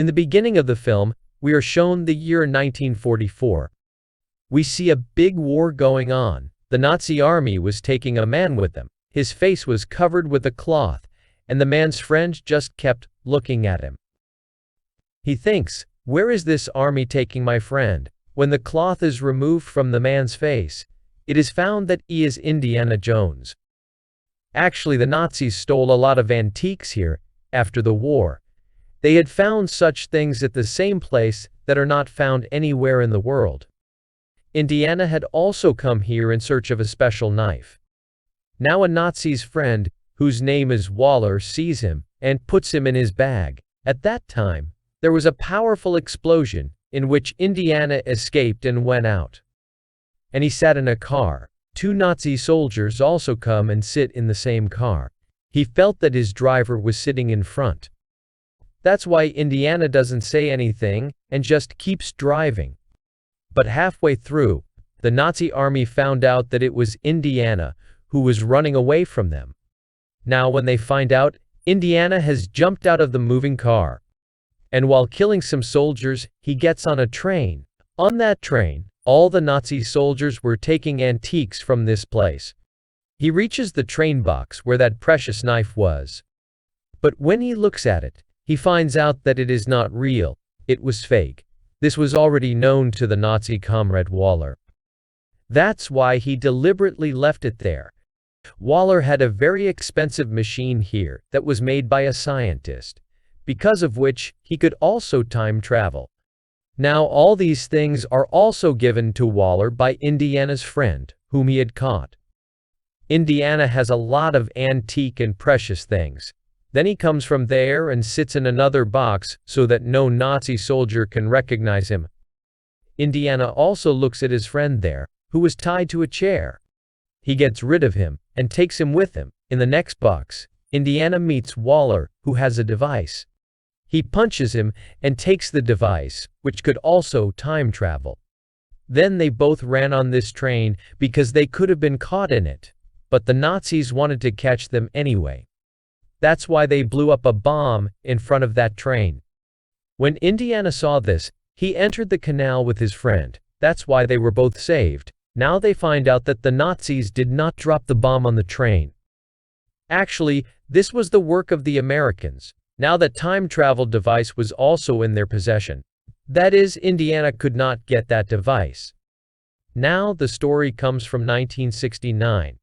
In the beginning of the film, we are shown the year 1944. We see a big war going on. The Nazi army was taking a man with them. His face was covered with a cloth, and the man's friend just kept looking at him. He thinks, "Where is this army taking my friend?" When the cloth is removed from the man's face, it is found that he is Indiana Jones. Actually, the Nazis stole a lot of antiques here after the war. They had found such things at the same place that are not found anywhere in the world. Indiana had also come here in search of a special knife. Now a Nazi's friend, whose name is Waller, sees him and puts him in his bag. At that time, there was a powerful explosion in which Indiana escaped and went out. And he sat in a car. Two Nazi soldiers also come and sit in the same car. He felt that his driver was sitting in front. That's why Indiana doesn't say anything and just keeps driving. But halfway through, the Nazi army found out that it was Indiana who was running away from them. Now when they find out, Indiana has jumped out of the moving car. And while killing some soldiers, he gets on a train. On that train, all the Nazi soldiers were taking antiques from this place. He reaches the train box where that precious knife was. But when he looks at it, he finds out that it is not real, it was fake. This was already known to the Nazi comrade Waller. That's why he deliberately left it there. Waller had a very expensive machine here that was made by a scientist, because of which he could also time travel. Now all these things are also given to Waller by Indiana's friend, whom he had caught. Indiana has a lot of antique and precious things. Then he comes from there and sits in another box so that no Nazi soldier can recognize him. Indiana also looks at his friend there, who was tied to a chair. He gets rid of him and takes him with him. In the next box, Indiana meets Waller, who has a device. He punches him and takes the device, which could also time travel. Then they both ran on this train because they could have been caught in it, but the Nazis wanted to catch them anyway. That's why they blew up a bomb in front of that train. When Indiana saw this, he entered the canal with his friend. That's why they were both saved. Now they find out that the Nazis did not drop the bomb on the train. Actually, this was the work of the Americans. Now that time travel device was also in their possession. That is, Indiana could not get that device. Now the story comes from 1969.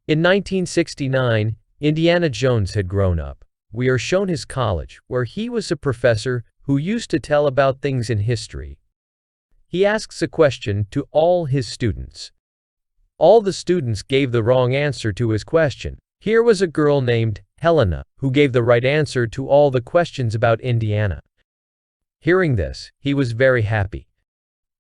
In 1969, Indiana Jones had grown up. We are shown his college, where he was a professor who used to tell about things in history. He asks a question to all his students. All the students gave the wrong answer to his question. Here was a girl named Helena, who gave the right answer to all the questions about Indiana. Hearing this, he was very happy.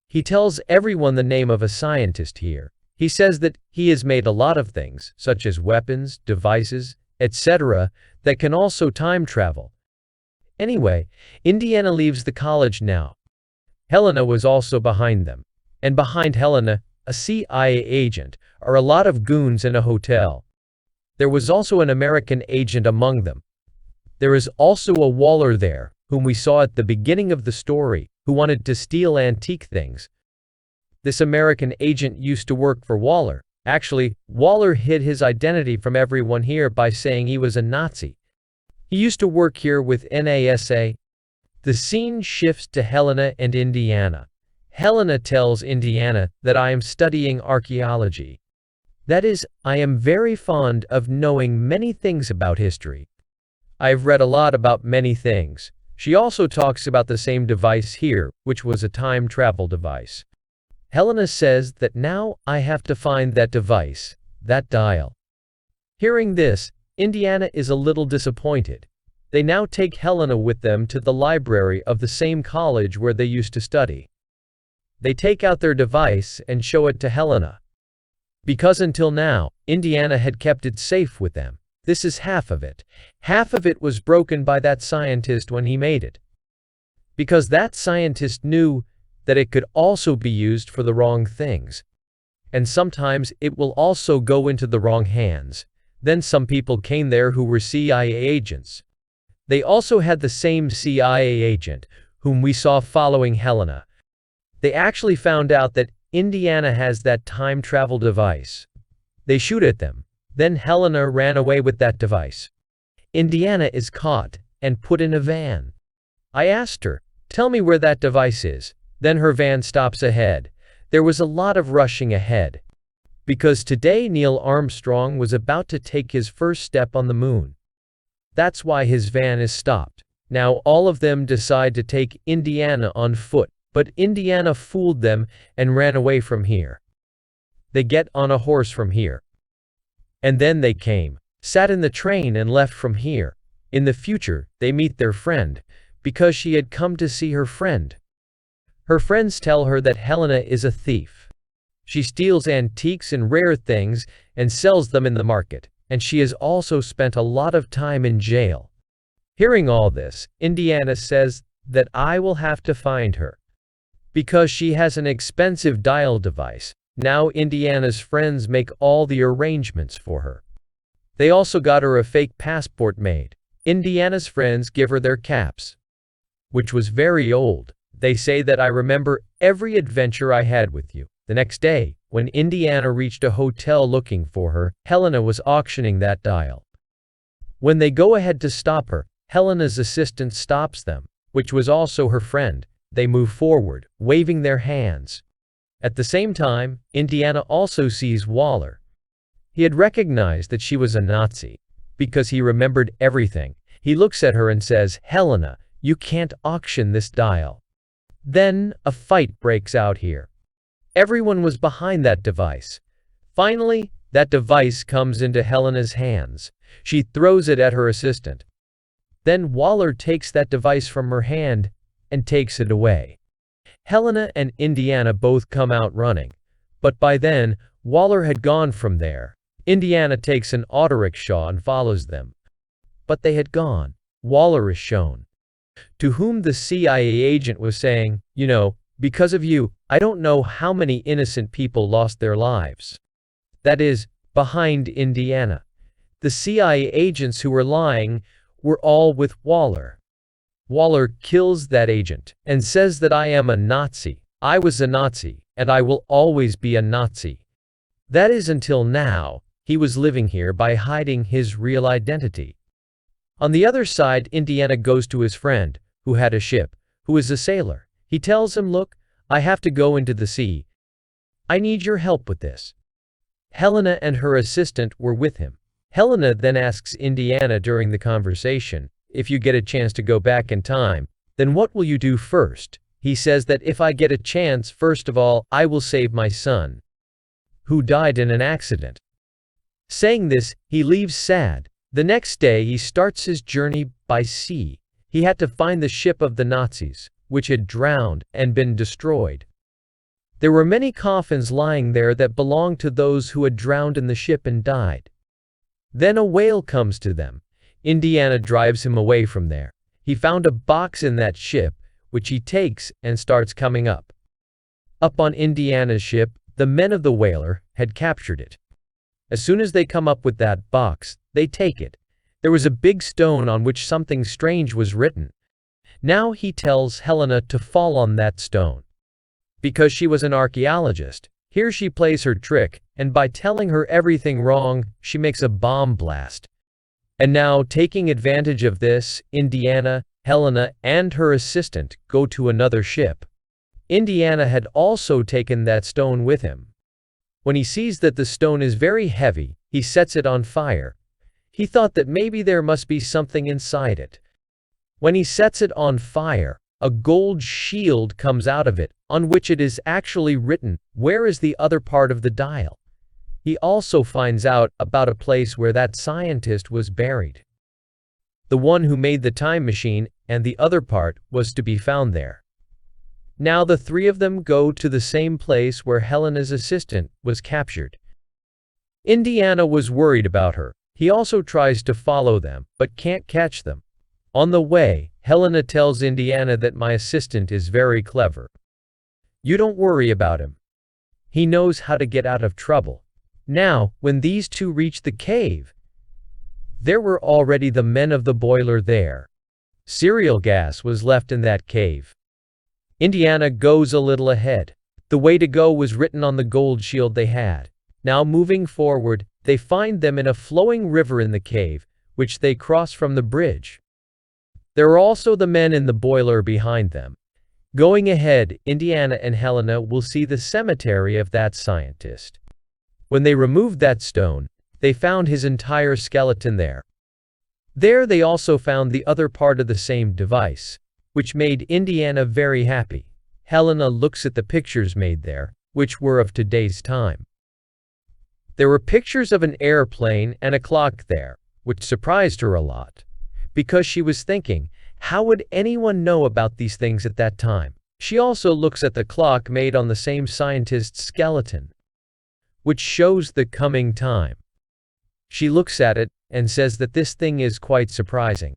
He tells everyone the name of a scientist here. He says that he has made a lot of things, such as weapons, devices, etc., that can also time travel. Anyway, Indiana leaves the college now. Helena was also behind them. And behind Helena, a CIA agent, are a lot of goons in a hotel. There was also an American agent among them. There is also a Waller there, whom we saw at the beginning of the story, who wanted to steal antique things. This American agent used to work for Waller. Actually, Waller hid his identity from everyone here by saying he was a Nazi. He used to work here with NASA. The scene shifts to Helena and Indiana. Helena tells Indiana that I am studying archaeology. That is, I am very fond of knowing many things about history. I've read a lot about many things. She also talks about the same device here, which was a time travel device. Helena says that now I have to find that device, that dial. Hearing this, Indiana is a little disappointed. They now take Helena with them to the library of the same college where they used to study. They take out their device and show it to Helena. Because until now, Indiana had kept it safe with them. This is half of it. Half of it was broken by that scientist when he made it. Because that scientist knew that it could also be used for the wrong things. And sometimes it will also go into the wrong hands. Then some people came there who were CIA agents. They also had the same CIA agent, whom we saw following Helena. They actually found out that Indiana has that time travel device. They shoot at them. Then Helena ran away with that device. Indiana is caught and put in a van. I asked her, "Tell me where that device is." Then her van stops ahead. There was a lot of rushing ahead. Because today Neil Armstrong was about to take his first step on the moon. That's why his van is stopped. Now all of them decide to take Indiana on foot, but Indiana fooled them and ran away from here. They get on a horse from here. And then they came, sat in the train and left from here. In the future, they meet their friend, because she had come to see her friend. Her friends tell her that Helena is a thief. She steals antiques and rare things and sells them in the market, and she has also spent a lot of time in jail. Hearing all this, Indiana says that I will have to find her. Because she has an expensive dial device, now Indiana's friends make all the arrangements for her. They also got her a fake passport made. Indiana's friends give her their caps, which was very old. They say that I remember every adventure I had with you. The next day, when Indiana reached a hotel looking for her, Helena was auctioning that dial. When they go ahead to stop her, Helena's assistant stops them, which was also her friend. They move forward, waving their hands. At the same time, Indiana also sees Waller. He had recognized that she was a Nazi, because he remembered everything. He looks at her and says, "Helena, you can't auction this dial." Then, a fight breaks out here. Everyone was behind that device. Finally, that device comes into Helena's hands. She throws it at her assistant. Then Waller takes that device from her hand and takes it away. Helena and Indiana both come out running. But by then, Waller had gone from there. Indiana takes an autorickshaw and follows them. But they had gone. Waller is shown, to whom the CIA agent was saying, "You know, because of you, I don't know how many innocent people lost their lives." That is, behind Indiana. The CIA agents who were lying were all with Waller. Waller kills that agent and says that I am a Nazi. I was a Nazi, and I will always be a Nazi. That is until now. He was living here by hiding his real identity. On the other side, Indiana goes to his friend, who had a ship, who is a sailor. He tells him, "Look, I have to go into the sea. I need your help with this." Helena and her assistant were with him. Helena then asks Indiana during the conversation, "If you get a chance to go back in time, then what will you do first?" He says that if I get a chance, first of all, I will save my son, who died in an accident. Saying this, he leaves sad. The next day, he starts his journey by sea. He had to find the ship of the Nazis, which had drowned and been destroyed. There were many coffins lying there that belonged to those who had drowned in the ship and died. Then a whale comes to them. Indiana drives him away from there. He found a box in that ship, which he takes and starts coming up. Up on Indiana's ship, the men of the whaler had captured it. As soon as they come up with that box, they take it. There was a big stone on which something strange was written. Now he tells Helena to fall on that stone. Because she was an archaeologist, here she plays her trick, and by telling her everything wrong, she makes a bomb blast. And now, taking advantage of this, Indiana, Helena, and her assistant go to another ship. Indiana had also taken that stone with him. When he sees that the stone is very heavy, he sets it on fire. He thought that maybe there must be something inside it. When he sets it on fire, a gold shield comes out of it, on which it is actually written, "Where is the other part of the dial?" He also finds out about a place where that scientist was buried. The one who made the time machine, and the other part was to be found there. Now the three of them go to the same place where Helena's assistant was captured. Indiana was worried about her. He also tries to follow them, but can't catch them. On the way, Helena tells Indiana that my assistant is very clever. You don't worry about him. He knows how to get out of trouble. Now, when these two reach the cave, there were already the men of the boiler there. Cereal gas was left in that cave. Indiana goes a little ahead. The way to go was written on the gold shield they had. Now moving forward, they find them in a flowing river in the cave, which they cross from the bridge. There are also the men in the boiler behind them. Going ahead, Indiana and Helena will see the cemetery of that scientist. When they removed that stone, they found his entire skeleton there. There they also found the other part of the same device, which made Indiana very happy. Helena looks at the pictures made there, which were of today's time. There were pictures of an airplane and a clock there, which surprised her a lot, because she was thinking, how would anyone know about these things at that time? She also looks at the clock made on the same scientist's skeleton, which shows the coming time. She looks at it and says that this thing is quite surprising.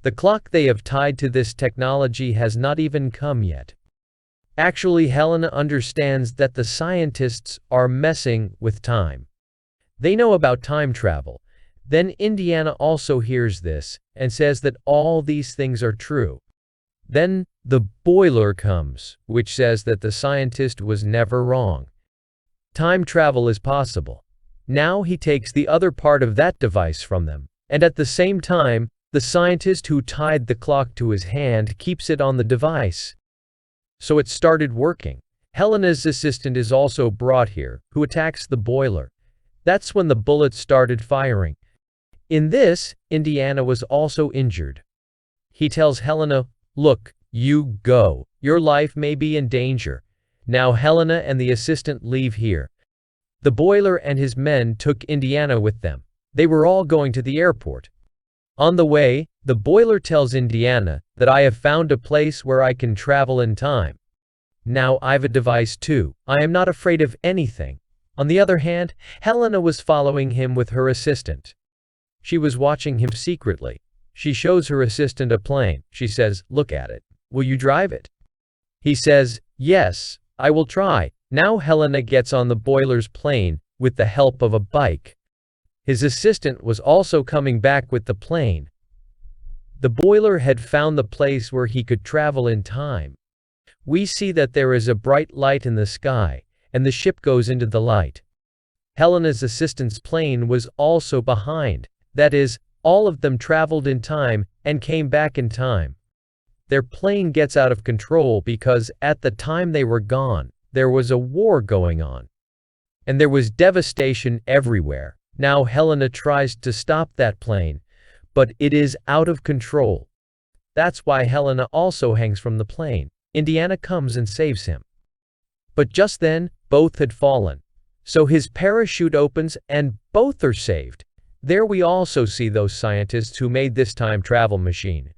The clock they have tied to this technology has not even come yet. Actually, Helena understands that the scientists are messing with time. They know about time travel. Then Indiana also hears this and says that all these things are true. Then the boiler comes, which says that the scientist was never wrong. Time travel is possible. Now he takes the other part of that device from them, and at the same time, the scientist who tied the clock to his hand keeps it on the device. So it started working. Helena's assistant is also brought here, who attacks the boiler. That's when the bullets started firing. In this, Indiana was also injured. He tells Helena, "Look, you go. Your life may be in danger." Now Helena and the assistant leave here. The boiler and his men took Indiana with them. They were all going to the airport. On the way, the boiler tells Indiana that I have found a place where I can travel in time. Now I've a device too. I am not afraid of anything. On the other hand, Helena was following him with her assistant. She was watching him secretly. She shows her assistant a plane. She says, "Look at it. Will you drive it?" He says, "Yes, I will try." Now Helena gets on the boiler's plane with the help of a bike. His assistant was also coming back with the plane. The boiler had found the place where he could travel in time. We see that there is a bright light in the sky, and the ship goes into the light. Helena's assistant's plane was also behind. That is, all of them traveled in time and came back in time. Their plane gets out of control because at the time they were gone, there was a war going on. And there was devastation everywhere. Now Helena tries to stop that plane, but it is out of control. That's why Helena also hangs from the plane. Indiana comes and saves him. But just then, both had fallen. So his parachute opens and both are saved. There we also see those scientists who made this time travel machine.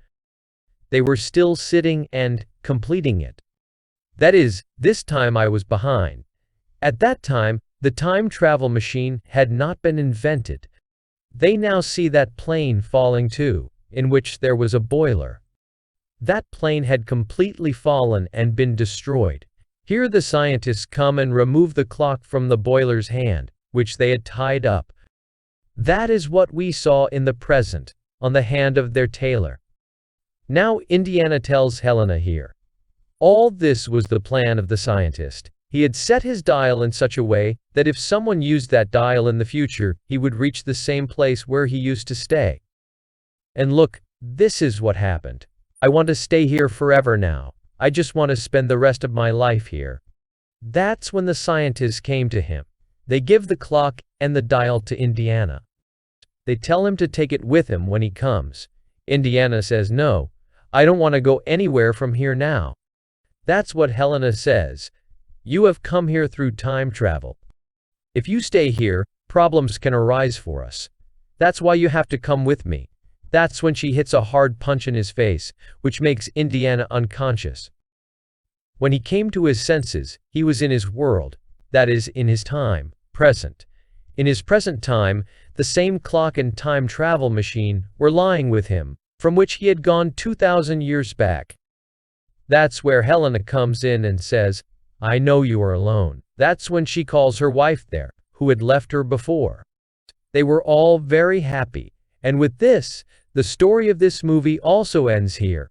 They were still sitting and completing it. That is, this time I was behind. At that time, the time travel machine had not been invented. They now see that plane falling too, in which there was a boiler. That plane had completely fallen and been destroyed. Here the scientists come and remove the clock from the boiler's hand, which they had tied up. That is what we saw in the present, on the hand of their tailor. Now Indiana tells Helena here. All this was the plan of the scientist. He had set his dial in such a way that if someone used that dial in the future, he would reach the same place where he used to stay. And look, this is what happened. I want to stay here forever now. I just want to spend the rest of my life here. That's when the scientists came to him. They give the clock and the dial to Indiana. They tell him to take it with him when he comes. Indiana says, "No, I don't want to go anywhere from here now." That's what Helena says. "You have come here through time travel. If you stay here, problems can arise for us. That's why you have to come with me." That's when she hits a hard punch in his face, which makes Indiana unconscious. When he came to his senses, he was in his world, that is, in his time, present. In his present time, the same clock and time travel machine were lying with him, from which he had gone 2,000 years back. That's where Helena comes in and says, "I know you are alone." That's when she calls her wife there, who had left her before. They were all very happy, and with this, The story of this movie also ends here.